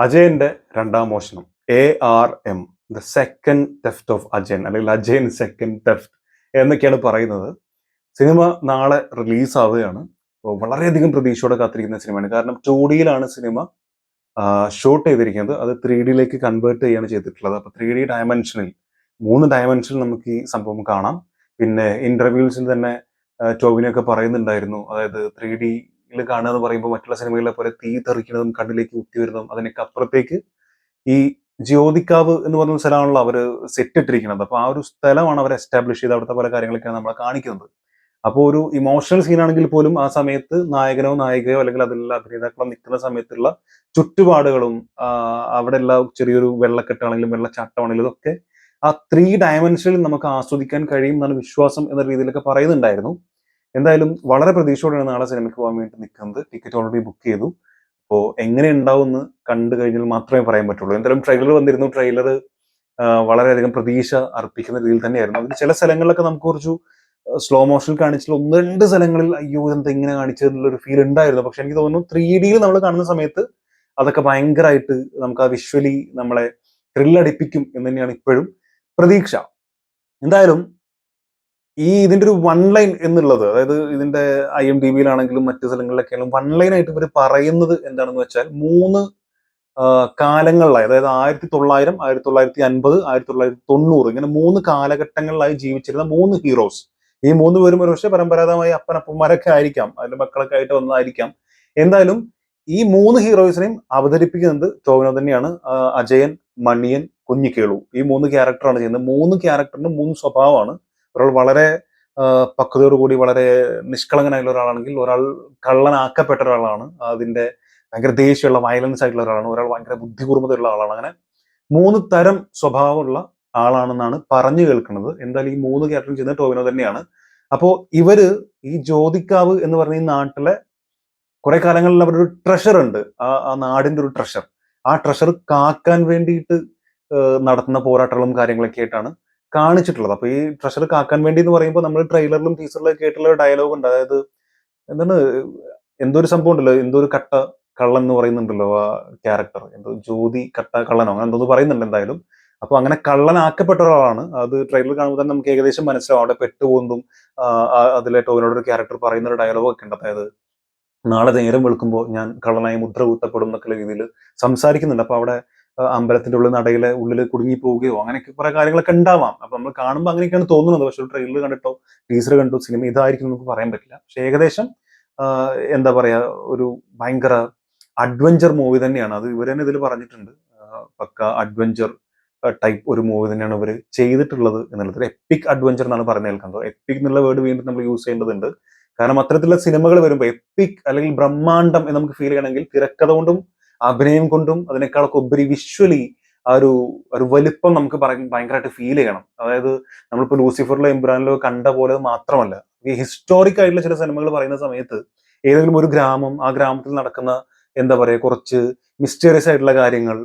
അജയന്റെ രണ്ടാം മോഷണം. ARM, the second theft of Ajayan, അല്ലെങ്കിൽ അജയൻ സെക്കൻഡ് തെഫ്റ്റ് എന്നൊക്കെയാണ് പറയുന്നത്. സിനിമ നാളെ റിലീസ് ആവുകയാണ്. അപ്പോൾ വളരെയധികം പ്രതീക്ഷയോടെ കാത്തിരിക്കുന്ന സിനിമയാണ്. കാരണം 2Dയിലാണ് സിനിമ ഷൂട്ട് ചെയ്തിരിക്കുന്നത്. അത് 3Dയിലേക്ക് കൺവേർട്ട് ചെയ്യാണ് ചെയ്തിട്ടുള്ളത്. അപ്പോൾ 3D ഡയമെൻഷനിൽ 3 ഡയമെൻഷനിൽ നമുക്ക് ഈ സംഭവം കാണാം. പിന്നെ ഇന്റർവ്യൂസിൽ തന്നെ ടോവിനൊക്കെ പറയുന്നുണ്ടായിരുന്നു, അതായത് 3Dയിൽ കാണുക എന്ന് പറയുമ്പോൾ മറ്റുള്ള സിനിമകളിലെ പോലെ തീ തെറിക്കുന്നതും കണ്ണിലേക്ക് കുത്തി വരുന്നതും അതിനൊക്കെ അപ്പുറത്തേക്ക് ഈ ജ്യോതിക്കാവ് എന്ന് പറയുന്ന സ്ഥലമാണല്ലോ അവര് സെറ്റ് ഇട്ടിരിക്കുന്നത്. അപ്പൊ ആ ഒരു സ്ഥലമാണ് അവർ എസ്റ്റാബ്ലിഷ് ചെയ്ത് അവിടുത്തെ പല കാര്യങ്ങളൊക്കെയാണ് നമ്മളെ കാണിക്കുന്നത്. അപ്പോൾ ഒരു ഇമോഷണൽ സീൻ ആണെങ്കിൽ പോലും ആ സമയത്ത് നായകനോ നായികയോ അല്ലെങ്കിൽ അതിലുള്ള അഭിനേതാക്കളോ നിൽക്കുന്ന സമയത്തുള്ള ചുറ്റുപാടുകളും അവിടെ ഉള്ള ചെറിയൊരു വെള്ളക്കെട്ടാണെങ്കിലും വെള്ളച്ചാട്ടമാണെങ്കിലും ഇതൊക്കെ ആ 3 ഡയമെൻഷനിൽ നമുക്ക് ആസ്വദിക്കാൻ കഴിയും എന്നാണ് വിശ്വാസം എന്ന രീതിയിലൊക്കെ പറയുന്നുണ്ടായിരുന്നു. എന്തായാലും വളരെ പ്രതീക്ഷയോടെയാണ് നാളെ സിനിമയ്ക്ക് പോകാൻ വേണ്ടി നിൽക്കുന്നത്. ടിക്കറ്റ് ഓൾറെഡി ബുക്ക് ചെയ്തു. അപ്പോൾ എങ്ങനെ ഉണ്ടാവും എന്ന് കണ്ടു കഴിഞ്ഞാൽ മാത്രമേ പറയാൻ പറ്റുള്ളൂ. എന്തായാലും ട്രെയിലർ വന്നിരുന്നു. ട്രെയിലർ വളരെയധികം പ്രതീക്ഷ അർപ്പിക്കുന്ന രീതിയിൽ തന്നെയായിരുന്നു. അതിൽ ചില സ്ഥലങ്ങളിലൊക്കെ നമുക്ക് കുറച്ചു സ്ലോ മോഷൻ കാണിച്ചിട്ടുള്ള 1-2 സ്ഥലങ്ങളിൽ അയ്യോ ഇതെന്താ ഇങ്ങനെ കാണിച്ചത് എന്നുള്ളൊരു ഫീൽ ഉണ്ടായിരുന്നു. പക്ഷെ എനിക്ക് തോന്നുന്നു 3Dയിൽ നമ്മൾ കാണുന്ന സമയത്ത് അതൊക്കെ ഭയങ്കരമായിട്ട് നമുക്ക് ആ വിഷ്വലി നമ്മളെ ത്രില്ലടിപ്പിക്കും എന്ന് തന്നെയാണ് ഇപ്പോഴും പ്രതീക്ഷ. എന്തായാലും ഇതിന്റെ ഒരു വൺ ലൈൻ എന്നുള്ളത്, അതായത് ഇതിന്റെ IMDbയിലാണെങ്കിലും മറ്റു സ്ഥലങ്ങളിലൊക്കെയാണെങ്കിലും വൺ ലൈൻ ആയിട്ട് ഇവർ പറയുന്നത് എന്താണെന്ന് വെച്ചാൽ 3 കാലങ്ങളിലായി, അതായത് 1900, 1950, 1990 ഇങ്ങനെ 3 കാലഘട്ടങ്ങളിലായി ജീവിച്ചിരുന്ന 3 ഹീറോസ്. ഈ 3 പേരും ഒരുപക്ഷെ പരമ്പരാഗതമായി അപ്പനപ്പന്മാരൊക്കെ ആയിരിക്കാം, അതിന്റെ മക്കളൊക്കെ ആയിട്ട് വന്നതായിരിക്കാം. എന്തായാലും ഈ 3 ഹീറോസിനെയും അവതരിപ്പിക്കുന്നത് ടോവിനോ തന്നെയാണ്. അജയൻ, മണിയൻ, കുഞ്ഞിക്കേളു, ഈ 3 ക്യാരക്ടറാണ് ചെയ്യുന്നത്. 3 ക്യാരക്ടറിനും 3 സ്വഭാവമാണ്. ഒരാൾ വളരെ പക്വതയോടുകൂടി വളരെ നിഷ്കളങ്കനായിട്ടുള്ള ഒരാളാണെങ്കിൽ, ഒരാൾ കള്ളനാക്കപ്പെട്ട ഒരാളാണ്, അതിന്റെ ഭയങ്കര ദേഷ്യമുള്ള വയലൻസ് ആയിട്ടുള്ള ഒരാളാണ്, ഒരാൾ ഭയങ്കര ബുദ്ധികൂർമ്മതയുള്ള ആളാണ്. അങ്ങനെ 3 തരം സ്വഭാവമുള്ള ആളാണെന്നാണ് പറഞ്ഞു കേൾക്കുന്നത്. എന്തായാലും ഈ 3 ക്യാരക്ടറും ചെയ്യുന്നത് ടോവിനോ തന്നെയാണ്. അപ്പോ ഇവര് ഈ ജ്യോതിക്കാവ് എന്ന് പറഞ്ഞ ഈ നാട്ടിലെ കുറെ കാലങ്ങളിൽ അവരുടെ ഒരു ട്രഷർ ഉണ്ട്. ആ നാടിന്റെ ഒരു ട്രഷർ. ആ ട്രഷർ കാക്കാൻ വേണ്ടിയിട്ട് നടത്തുന്ന പോരാട്ടങ്ങളും കാര്യങ്ങളൊക്കെ ആയിട്ടാണ് കാണിച്ചിട്ടുള്ളത്. അപ്പൊ ഈ ട്രഷർ കാക്കാൻ വേണ്ടി എന്ന് പറയുമ്പോൾ നമ്മൾ ട്രെയിലറിലും ടീസറിലും ഒക്കെ ആയിട്ടുള്ള ഡയലോഗ് ഉണ്ട്. അതായത് എന്താണ്, എന്തോ ഒരു സംഭവം ഉണ്ടല്ലോ, എന്തോ ഒരു കട്ട കള്ളൻ എന്ന് പറയുന്നുണ്ടല്ലോ ആ ക്യാരക്ടർ, എന്തോ ജ്യോതി കട്ട കള്ളനോ അങ്ങനെ എന്തോ പറയുന്നുണ്ട് എന്തായാലും. അപ്പൊ അങ്ങനെ കള്ളനാക്കപ്പെട്ട ഒരാളാണ്. അത് ട്രെയിലർ കാണുമ്പോൾ തന്നെ നമുക്ക് ഏകദേശം മനസ്സിലാവും. അവിടെ പെട്ടുപോകുന്നതും അതിലെ ടോവിനോട് ഒരു ക്യാരക്ടർ പറയുന്ന ഒരു ഡയലോഗ് ഒക്കെ ഉണ്ട്. അതായത് നാളെ നേരം വെളുക്കുമ്പോൾ ഞാൻ കള്ളനായി മുദ്ര കുത്തപ്പെടും എന്നൊക്കെ രീതിയിൽ സംസാരിക്കുന്നുണ്ട്. അപ്പൊ അവിടെ അമ്പലത്തിന്റെ ഉള്ളിൽ നടയിലെ ഉള്ളിൽ കുടുങ്ങി പോവുകയോ അങ്ങനെയൊക്കെ കുറെ കാര്യങ്ങളൊക്കെ ഉണ്ടാവാം. അപ്പൊ നമ്മൾ കാണുമ്പോൾ അങ്ങനെയൊക്കെയാണ് തോന്നുന്നത്. പക്ഷെ ട്രെയിലർ കണ്ടിട്ടോ ടീസർ കണ്ടോ സിനിമ ഇതായിരിക്കും നമുക്ക് പറയാൻ പറ്റില്ല. പക്ഷെ ഏകദേശം എന്താ പറയാ, ഒരു ഭയങ്കര അഡ്വഞ്ചർ മൂവി തന്നെയാണ്. അത് ഇവർ തന്നെ ഇതിൽ പറഞ്ഞിട്ടുണ്ട്. പക്ക അഡ്വഞ്ചർ ടൈപ്പ് ഒരു മൂവി തന്നെയാണ് ഇവർ ചെയ്തിട്ടുള്ളത് എന്നുള്ളത്. എപ്പിക് അഡ്വഞ്ചർ എന്നാണ് പറഞ്ഞു കേൾക്കുന്നത്. എപ്പിക് എന്നുള്ള വേർഡ് വീണ്ടും നമ്മൾ യൂസ് ചെയ്യേണ്ടതുണ്ട്. കാരണം അത്തരത്തിലുള്ള സിനിമകൾ വരുമ്പോൾ എപ്പിക് അല്ലെങ്കിൽ ബ്രഹ്മാണ്ഡം എന്ന് നമുക്ക് ഫീൽ ചെയ്യണമെങ്കിൽ തിരക്കഥ കൊണ്ടും അഭിനയം കൊണ്ടും അതിനേക്കാളൊക്കെ ഉപരി വിഷ്വലി ആ ഒരു വലിപ്പം നമുക്ക് ഭയങ്കരമായിട്ട് ഫീൽ ചെയ്യണം. അതായത് നമ്മളിപ്പോൾ ലൂസിഫറിലോ എംബ്രാനിലോ കണ്ട പോലെ മാത്രമല്ല, ഈ ഹിസ്റ്റോറിക് ആയിട്ടുള്ള ചില സിനിമകൾ പറയുന്ന സമയത്ത് ഏതെങ്കിലും ഒരു ഗ്രാമം, ആ ഗ്രാമത്തിൽ നടക്കുന്ന എന്താ പറയാ കുറച്ച് മിസ്റ്റീരിയസ് ആയിട്ടുള്ള കാര്യങ്ങൾ,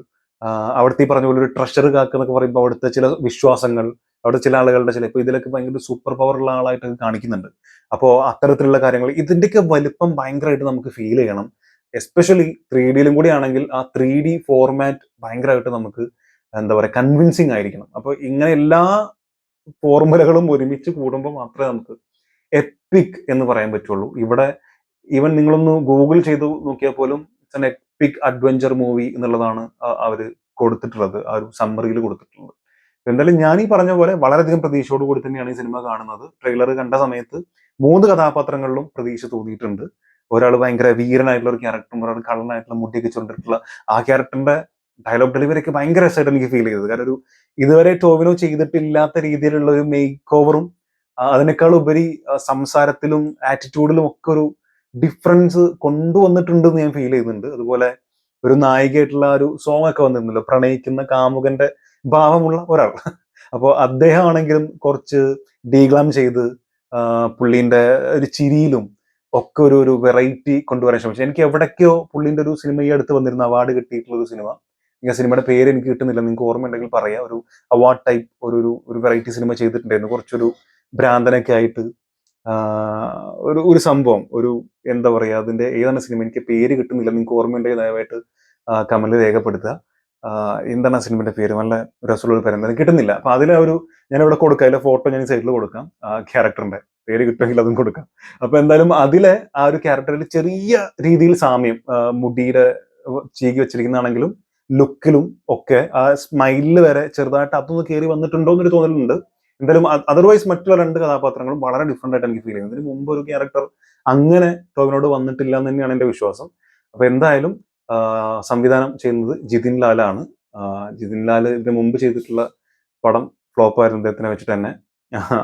അവിടുത്തെ ഈ പറഞ്ഞ പോലെ ഒരു ട്രഷർ കാക്കുന്നൊക്കെ പറയുമ്പോൾ അവിടുത്തെ ചില വിശ്വാസങ്ങൾ, അവിടെ ചില ആളുകളുടെ ചില ഇപ്പൊ ഇതിലൊക്കെ ഭയങ്കര സൂപ്പർ പവർ ഉള്ള ആളായിട്ട് കാണിക്കുന്നുണ്ട്. അപ്പോൾ അത്തരത്തിലുള്ള കാര്യങ്ങൾ ഇതിന്റെയൊക്കെ വലിപ്പം ഭയങ്കരമായിട്ട് നമുക്ക് ഫീൽ ചെയ്യണം. എസ്പെഷ്യലി 3Dയിലും കൂടി ആണെങ്കിൽ ആ 3D ഫോർമാറ്റ് ഭയങ്കരമായിട്ട് നമുക്ക് എന്താ പറയുക കൺവിൻസിങ് ആയിരിക്കണം. അപ്പോൾ ഇങ്ങനെ എല്ലാ ഫോർമുലകളും ഒരുമിച്ച് കൂടുമ്പോൾ മാത്രമേ നമുക്ക് എപ്പിക് എന്ന് പറയാൻ പറ്റുള്ളൂ. ഇവിടെ ഈവൻ നിങ്ങളൊന്ന് ഗൂഗിൾ ചെയ്തു നോക്കിയാൽ പോലും it's an EPIC adventure movie എന്നുള്ളതാണ് അവര് കൊടുത്തിട്ടുള്ളത്, ആ ഒരു സമ്മറിയിൽ കൊടുത്തിട്ടുള്ളത്. എന്തായാലും ഞാൻ ഈ പറഞ്ഞ പോലെ വളരെയധികം പ്രതീക്ഷയോട് കൂടി തന്നെയാണ് ഈ സിനിമ കാണുന്നത്. ട്രെയിലർ കണ്ട സമയത്ത് 3 കഥാപാത്രങ്ങളിലും പ്രതീക്ഷ തോന്നിയിട്ടുണ്ട്. ഒരാൾ ഭയങ്കര വീരനായിട്ടുള്ള ഒരു ക്യാരക്ടറും, ഒരാൾ കള്ളനായിട്ടുള്ള മുടിയൊക്കെ ചുണ്ടിട്ടുള്ള ആ ക്യാരക്ടറിന്റെ ഡയലോഗ് ഡെലിവറി ഒക്കെ ഭയങ്കര രസമായിട്ട് എനിക്ക് ഫീൽ ചെയ്തത്. കാരണം ഇതുവരെ ടോവിനോ ചെയ്തിട്ടില്ലാത്ത രീതിയിലുള്ള ഒരു മേക്ക് ഓവറും അതിനേക്കാൾ ഉപരി സംസാരത്തിലും ആറ്റിറ്റ്യൂഡിലും ഒക്കെ ഒരു ഡിഫറൻസ് കൊണ്ടുവന്നിട്ടുണ്ട് എന്ന് ഞാൻ ഫീൽ ചെയ്യുന്നുണ്ട്. അതുപോലെ ഒരു നായികയായിട്ടുള്ള ഒരു സോങ് ഒക്കെ വന്നിരുന്നല്ലോ, പ്രണയിക്കുന്ന കാമുകന്റെ ഭാവമുള്ള ഒരാൾ. അപ്പോൾ അദ്ദേഹം ആണെങ്കിലും കുറച്ച് ഡീഗ്ലാം ചെയ്ത് പുള്ളീന്റെ ഒരു ചിരിയിലും ഒക്കെ ഒരു വെറൈറ്റി കൊണ്ടുവരാൻ ശ്രമിച്ചു. എനിക്ക് എവിടേക്കോ പുള്ളിന്റെ ഒരു സിനിമ ഈ അടുത്ത് വന്നിരുന്ന അവാർഡ് കിട്ടിയിട്ടുള്ള ഒരു സിനിമ, ഈ സിനിമയുടെ പേര് എനിക്ക് കിട്ടുന്നില്ല, നിങ്ങൾക്ക് ഓർമ്മയുണ്ടെങ്കിൽ പറയാം. ഒരു അവാർഡ് ടൈപ്പ് ഒരു വെറൈറ്റി സിനിമ ചെയ്തിട്ടുണ്ടായിരുന്നു, കുറച്ചൊരു ഭ്രാന്തനൊക്കെ ആയിട്ട് ഒരു സംഭവം, ഒരു എന്താ പറയാ, അതിന്റെ ഏതാണ് സിനിമ എനിക്ക് പേര് കിട്ടുന്നില്ല, നിങ്ങൾക്ക് ഓർമ്മയുണ്ടെങ്കിൽ ദയവായിട്ട് കമന്റ് രേഖപ്പെടുത്തുക. എന്താണ് ആ സിനിമയുടെ പേര്? നല്ല രസമുള്ള പേര് എന്തായാലും കിട്ടുന്നില്ല. അപ്പൊ അതിലെ ഞാൻ ഇവിടെ കൊടുക്കാം, അതിലെ ഫോട്ടോ ഞാൻ സൈഡിൽ കൊടുക്കാം, ആ ക്യാരക്ടറിന്റെ പേര് കിട്ടുമെങ്കിൽ അതും കൊടുക്കാം. അപ്പൊ എന്തായാലും അതിലെ ആ ഒരു ക്യാരക്ടറിൽ ചെറിയ രീതിയിൽ സാമ്യം, മുടിയുടെ ചീകി വെച്ചിരിക്കുന്നതാണെങ്കിലും ലുക്കിലും ഒക്കെ ആ സ്മൈലിൽ വരെ ചെറുതായിട്ട് അതൊന്ന് കയറി വന്നിട്ടുണ്ടോ എന്നൊരു തോന്നലുണ്ട്. എന്തായാലും അതർവൈസ് മറ്റുള്ള രണ്ട് കഥാപാത്രങ്ങളും വളരെ ഡിഫറെന്റ് ആയിട്ട് എനിക്ക് ഫീൽ ചെയ്യുന്നത്. ഇതിന് മുമ്പ് ഒരു ക്യാരക്ടർ അങ്ങനെ ടോവിനോട് വന്നിട്ടില്ല എന്ന് തന്നെയാണ് എന്റെ വിശ്വാസം. അപ്പൊ എന്തായാലും സംവിധാനം ചെയ്യുന്നത് ജിതിൻ ലാലാണ്. ജിതിൻ ലാൽ ഇതിന് മുമ്പ് ചെയ്തിട്ടുള്ള പടം ഫ്ലോപ്പ് ആയിരുന്നു അദ്ദേഹത്തിനെ വെച്ചിട്ട് തന്നെ.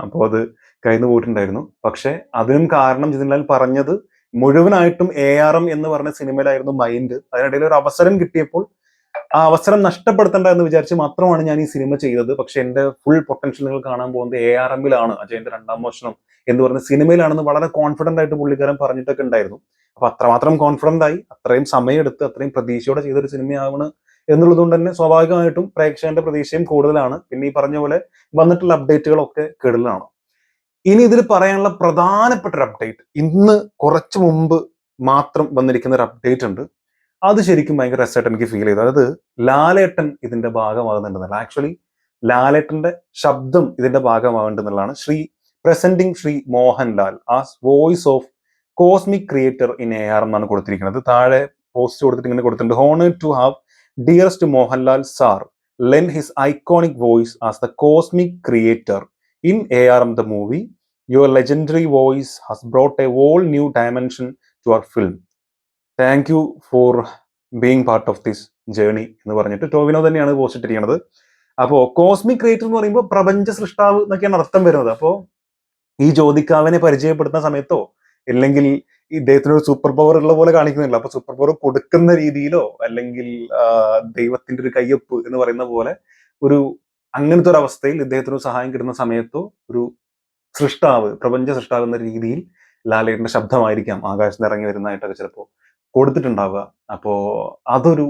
അപ്പോൾ അത് കഴിഞ്ഞു പോയിട്ടുണ്ടായിരുന്നു. പക്ഷെ അതിനും കാരണം ജിതിൻ ലാൽ പറഞ്ഞത് മുഴുവനായിട്ടും ARM എന്ന് പറഞ്ഞ സിനിമയിലായിരുന്നു മൈൻഡ്. അതിനിടയിൽ ഒരു അവസരം കിട്ടിയപ്പോൾ ആ അവസരം നഷ്ടപ്പെടുത്തണ്ട എന്ന് വിചാരിച്ച് മാത്രമാണ് ഞാൻ ഈ സിനിമ ചെയ്തത്. പക്ഷെ എന്റെ ഫുൾ പൊട്ടൻഷ്യൽ നിങ്ങൾ കാണാൻ പോകുന്നത് ARMലാണ്, അജയന്റെ രണ്ടാം മോഷണം എന്ന് പറഞ്ഞ സിനിമയിലാണെന്ന് വളരെ കോൺഫിഡന്റ് ആയിട്ട് പുള്ളിക്കാരൻ പറഞ്ഞിട്ടൊക്കെ ഉണ്ടായിരുന്നു. അപ്പൊ അത്രമാത്രം കോൺഫിഡന്റ് ആയി, അത്രയും സമയമെടുത്ത്, അത്രയും പ്രതീക്ഷയോടെ ചെയ്തൊരു സിനിമയാവണം എന്നുള്ളത് കൊണ്ട് തന്നെ സ്വാഭാവികമായിട്ടും പ്രേക്ഷകന്റെ പ്രതീക്ഷയും കൂടുതലാണ്. പിന്നെ ഈ പറഞ്ഞ പോലെ വന്നിട്ടുള്ള അപ്ഡേറ്റുകളൊക്കെ കൂടുതലാണ്. ഇനി ഇതിൽ പറയാനുള്ള പ്രധാനപ്പെട്ട ഒരു അപ്ഡേറ്റ്, ഇന്ന് കുറച്ചു മുമ്പ് മാത്രം വന്നിരിക്കുന്ന ഒരു അപ്ഡേറ്റ് ഉണ്ട്. അത് ശരിക്കും ഭയങ്കര രസമായിട്ട് എനിക്ക് ഫീൽ ചെയ്തു. അതായത് ലാലേട്ടൻ ഇതിന്റെ ഭാഗമാകുന്നുണ്ടെന്നല്ല, ആക്ച്വലി ലാലേട്ടന്റെ ശബ്ദം ഇതിന്റെ ഭാഗമാകുന്നുണ്ടെന്നുള്ളതാണ്. Presenting Shri Mohanlal as voice of cosmic creator in AR എന്നാണ് കൊടുത്തിരിക്കുന്നത്. താഴെ പോസ്റ്റ് കൊടുത്തിട്ട് ഇങ്ങനെ കൊടുത്തിട്ടുണ്ട്: honoured to have dearest Mohanlal sir lend his iconic voice as the cosmic creator in ARM the movie. Your legendary voice has brought a whole new dimension to our film. Thank you for being part of this journey എന്ന് പറഞ്ഞിട്ട് ടോവിനോ തന്നെയാണ് post ഇട്ടിരിക്കുന്നത്. അപ്പോൾ cosmic creator എന്ന് പറയുമ്പോൾ പ്രപഞ്ച സൃഷ്ടാവ് എന്നൊക്കെയാണ് അർത്ഥം വരുന്നത്. അപ്പോൾ ഈ ജ്യോതിക്കാവിനെ പരിചയപ്പെടുത്തുന്ന സമയത്തോ അല്ലെങ്കിൽ ഇദ്ദേഹത്തിന് ഒരു സൂപ്പർ പവർ ഉള്ള പോലെ കാണിക്കുന്നില്ല. അപ്പൊ സൂപ്പർ പവർ കൊടുക്കുന്ന രീതിയിലോ അല്ലെങ്കിൽ ദൈവത്തിന്റെ ഒരു കയ്യൊപ്പ് എന്ന് പറയുന്ന പോലെ ഒരു അങ്ങനത്തെ ഒരു അവസ്ഥയിൽ ഇദ്ദേഹത്തിന് സഹായം കിട്ടുന്ന സമയത്തോ ഒരു സൃഷ്ടാവ്, പ്രപഞ്ച സൃഷ്ടാവ് എന്ന രീതിയിൽ ലാലേട്ടന്റെ ശബ്ദമായിരിക്കാം ആകാശത്ത് ഇറങ്ങി വരുന്നതായിട്ടൊക്കെ ചിലപ്പോൾ കൊടുത്തിട്ടുണ്ടാവുക. അപ്പോ അതൊരു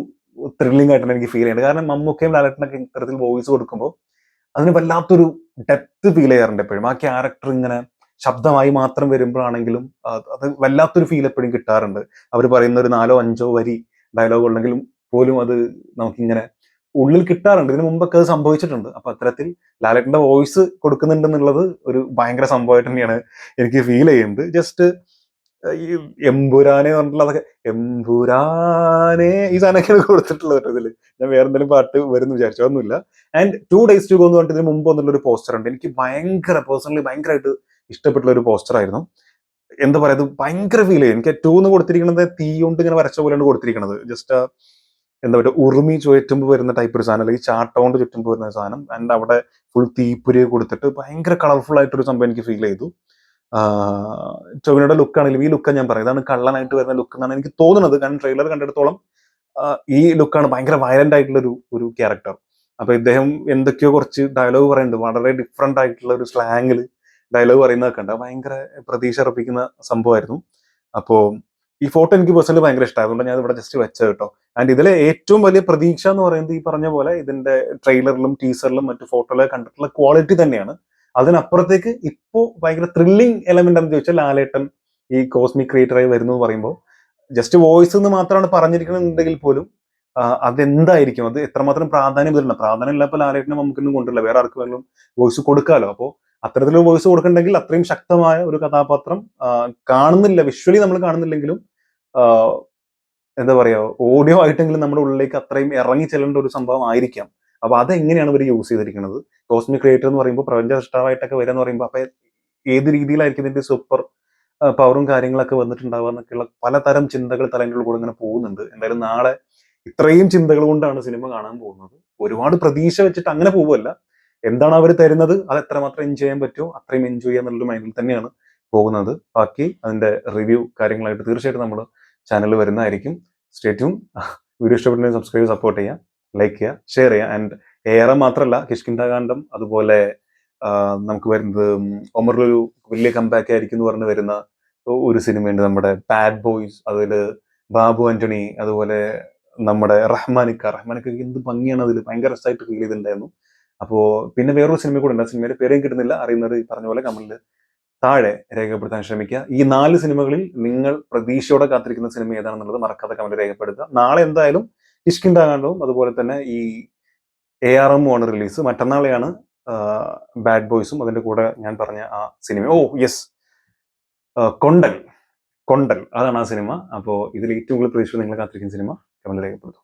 ത്രില്ലിംഗ് ആയിട്ടാണ് എനിക്ക് ഫീൽ ചെയ്യുന്നത്. കാരണം മമ്മൂക്കയും ലാലേട്ടനൊക്കെ ഇത്തരത്തിൽ വോയിസ് കൊടുക്കുമ്പോൾ അതിന് വല്ലാത്തൊരു ഡെപ്ത് ഫീൽ ചെയ്യാറുണ്ട് എപ്പോഴും. ആ ക്യാരക്ടർ ഇങ്ങനെ ശബ്ദമായി മാത്രം വരുമ്പോഴാണെങ്കിലും അത് വല്ലാത്തൊരു ഫീൽ എപ്പോഴും കിട്ടാറുണ്ട്. അവർ പറയുന്ന ഒരു 4-5 വരി ഡയലോഗ് ഉണ്ടെങ്കിലും പോലും അത് നമുക്കിങ്ങനെ ഉള്ളിൽ കിട്ടാറുണ്ട്. ഇതിനു മുമ്പൊക്കെ അത് സംഭവിച്ചിട്ടുണ്ട്. അപ്പൊ അത്തരത്തിൽ ലാലേട്ടന്റെ വോയിസ് കൊടുക്കുന്നുണ്ടെന്നുള്ളത് ഒരു ഭയങ്കര സംഭവമായിട്ട് തന്നെയാണ് എനിക്ക് ഫീൽ ചെയ്യുന്നത്. ജസ്റ്റ് ഈ എമ്പുരാനെ പറഞ്ഞിട്ടുള്ള അതൊക്കെ എമ്പുരാനെ ഈ സാധനമൊക്കെയാണ് കൊടുത്തിട്ടുള്ളത് ഇതില്. ഞാൻ വേറെ എന്തെങ്കിലും പാട്ട് വരുന്നു വിചാരിച്ചു, ഒന്നുമില്ല. ആൻഡ് 2 days to go എന്ന് പറഞ്ഞിട്ട് ഇതിന് മുമ്പ് വന്നിട്ടുള്ള ഒരു പോസ്റ്റർ ഉണ്ട്. എനിക്ക് പേഴ്സണലി ഭയങ്കരമായിട്ട് ഇഷ്ടപ്പെട്ടുള്ള ഒരു പോസ്റ്റർ ആയിരുന്നു. എന്താ പറയാ, അത് ഭയങ്കര ഫീൽ ചെയ്യും. എനിക്ക് 2 എന്ന് കൊടുത്തിരിക്കുന്നത് തീ കൊണ്ട് ഇങ്ങനെ വരച്ച പോലെയാണ് കൊടുത്തിരിക്കുന്നത്. ജസ്റ്റ് എന്താ പറയുക, ഉറുമി ചുറ്റുമ്പോൾ വരുന്ന ടൈപ്പ് ഒരു സാധനം, അല്ലെങ്കിൽ ചാട്ട കൊണ്ട് ചുറ്റുമ്പോൾ വരുന്ന സാധനം. ആൻഡ് അവിടെ ഫുൾ തീപ്പൊരി കൊടുത്തിട്ട് ഭയങ്കര കളർഫുൾ ആയിട്ടൊരു സംഭവം എനിക്ക് ഫീൽ ചെയ്തു. ടൊവിനോയുടെ ലുക്ക് ആണെങ്കിലും ഈ ലുക്കാണ് ഞാൻ പറയുന്നത്, ഇതാണ് കള്ളനായിട്ട് വരുന്ന ലുക്ക് എന്നാണ് എനിക്ക് തോന്നുന്നത്. കാരണം ട്രെയിലർ കണ്ടിടത്തോളം ഈ ലുക്കാണ് ഭയങ്കര വയലന്റ് ആയിട്ടുള്ള ഒരു ക്യാരക്ടർ. അപ്പൊ ഇദ്ദേഹം എന്തൊക്കെയോ കുറച്ച് ഡയലോഗ് പറയുന്നുണ്ട്, വളരെ ഡിഫറെന്റ് ആയിട്ടുള്ള ഒരു സ്ലാങ്ങിൽ ഡയലോഗ് പറയുന്നതൊക്കെ ഉണ്ട്. ഭയങ്കര പ്രതീക്ഷ അർപ്പിക്കുന്ന സംഭവമായിരുന്നു. അപ്പോ ഈ ഫോട്ടോ എനിക്ക് പേഴ്സണലി ഭയങ്കര ഇഷ്ടമായി, അതുകൊണ്ട് ഞാൻ ഇവിടെ ജസ്റ്റ് വെച്ചത് കേട്ടോ. ആൻഡ് ഇതിലെ ഏറ്റവും വലിയ പ്രതീക്ഷ എന്ന് പറയുന്നത് ഈ പറഞ്ഞ പോലെ ഇതിന്റെ ട്രെയിലറിലും ടീസറിലും മറ്റു ഫോട്ടോയിലും കണ്ടിട്ടുള്ള ക്വാളിറ്റി തന്നെയാണ്. അതിനപ്പുറത്തേക്ക് ഇപ്പോ ഭയങ്കര ത്രില്ലിംഗ് എലമെന്റ് എന്ന് ചോദിച്ചാൽ ലാലേട്ടൻ ഈ കോസ്മിക് ക്രിയേറ്ററായി വരുന്നു എന്ന് പറയുമ്പോൾ ജസ്റ്റ് വോയിസ് എന്ന് മാത്രമാണ് പറഞ്ഞിരിക്കണമെന്നുണ്ടെങ്കിൽ പോലും അതെന്തായിരിക്കും, അത് എത്രമാത്രം പ്രാധാന്യം വരുന്ന പ്രാധാന്യം ഇല്ല. ഇപ്പൊ ലാലേട്ടനെ നമുക്കൊന്നും കൊണ്ടില്ല, വേറെ ആർക്ക് വേണമെങ്കിലും വോയിസ് കൊടുക്കാമല്ലോ. അപ്പോൾ അത്തരത്തിലൊരു വോയിസ് കൊടുക്കണമെങ്കിൽ അത്രയും ശക്തമായ ഒരു കഥാപാത്രം കാണുന്നില്ല, വിഷ്വലി നമ്മൾ കാണുന്നില്ലെങ്കിലും എന്താ പറയാ, ഓഡിയോ ആയിട്ടെങ്കിലും നമ്മുടെ ഉള്ളിലേക്ക് അത്രയും ഇറങ്ങി ചെല്ലേണ്ട ഒരു സംഭവം ആയിരിക്കാം. അപ്പൊ അതെങ്ങനെയാണ് ഇവർ യൂസ് ചെയ്തിരിക്കുന്നത്? കോസ്മിക് ക്രിയേറ്റർ എന്ന് പറയുമ്പോൾ പ്രപഞ്ച സൃഷ്ടാവായിട്ടൊക്കെ വരിക എന്ന് പറയുമ്പോൾ അപ്പൊ ഏത് രീതിയിലായിരിക്കും ഇതിന്റെ സൂപ്പർ പവറും കാര്യങ്ങളൊക്കെ വന്നിട്ടുണ്ടാവുക എന്നൊക്കെയുള്ള പലതരം ചിന്തകൾ തലൻ്റെ കൂടെ ഇങ്ങനെ പോകുന്നുണ്ട്. എന്തായാലും നാളെ ഇത്രയും ചിന്തകൾ കൊണ്ടാണ് സിനിമ കാണാൻ പോകുന്നത്. ഒരുപാട് പ്രതീക്ഷ വെച്ചിട്ട് അങ്ങനെ പോവുമല്ല, എന്താണ് അവർ തരുന്നത് അത് എത്രമാത്രം എൻജോയ് ചെയ്യാൻ പറ്റുമോ അത്രയും എൻജോയ് ചെയ്യുക എന്നുള്ള മൈൻഡിൽ തന്നെയാണ് പോകുന്നത്. ബാക്കി അതിന്റെ റിവ്യൂ കാര്യങ്ങളായിട്ട് തീർച്ചയായിട്ടും നമ്മൾ ചാനലിൽ വരുന്നതായിരിക്കും. Stay tune. വീഡിയോ ഇഷ്ടപ്പെട്ടെങ്കിൽ സബ്സ്ക്രൈബ്, സപ്പോർട്ട് ചെയ്യുക, ലൈക്ക് ചെയ്യുക, ഷെയർ ചെയ്യുക. ആൻഡ് ഏറെ മാത്രമല്ല, കിഷ്കിന്ധാകാന്ഡം അതുപോലെ നമുക്ക് വരുന്നത് ഒമറിലൊരു വലിയ കമ്പാക്ക് ആയിരിക്കും എന്ന് പറഞ്ഞ് വരുന്ന ഒരു സിനിമയുണ്ട്, നമ്മുടെ ബാഡ് ബോയ്സ്. അതിൽ ബാബു ആന്റണി, അതുപോലെ നമ്മുടെ റഹ്മാനിക്ക എന്ത് ഭംഗിയാണ് അതിൽ, ഭയങ്കര രസമായിട്ട് ഫീൽ ചെയ്തിട്ടുണ്ടായിരുന്നു. അപ്പോ പിന്നെ വേറൊരു സിനിമ കൂടെ ഉണ്ട്, സിനിമയുടെ പേരും കിട്ടുന്നില്ല, അറിയുന്നത് ഈ പറഞ്ഞ പോലെ കമന്റിൽ താഴെ രേഖപ്പെടുത്താൻ ശ്രമിക്കുക. ഈ 4 സിനിമകളിൽ നിങ്ങൾ പ്രതീക്ഷയോടെ കാത്തിരിക്കുന്ന സിനിമ ഏതാണെന്നുള്ളത് മറക്കാതെ കമന്റ് രേഖപ്പെടുത്തുക. നാളെ എന്തായാലും കിഷ്കിന്താകാന്ഡവും അതുപോലെ തന്നെ ഈ ARM ആണ് റിലീസ്. മറ്റന്നാളെയാണ് ബാഡ് ബോയ്സും അതിന്റെ കൂടെ ഞാൻ പറഞ്ഞ ആ സിനിമ. ഓ യെസ്, കൊണ്ടൽ. അതാണ് ആ സിനിമ. അപ്പോൾ ഇതിൽ ഏറ്റവും കൂടുതൽ പ്രതീക്ഷ നിങ്ങൾ കാത്തിരിക്കുന്ന സിനിമ കമന്റ് രേഖപ്പെടുത്തും.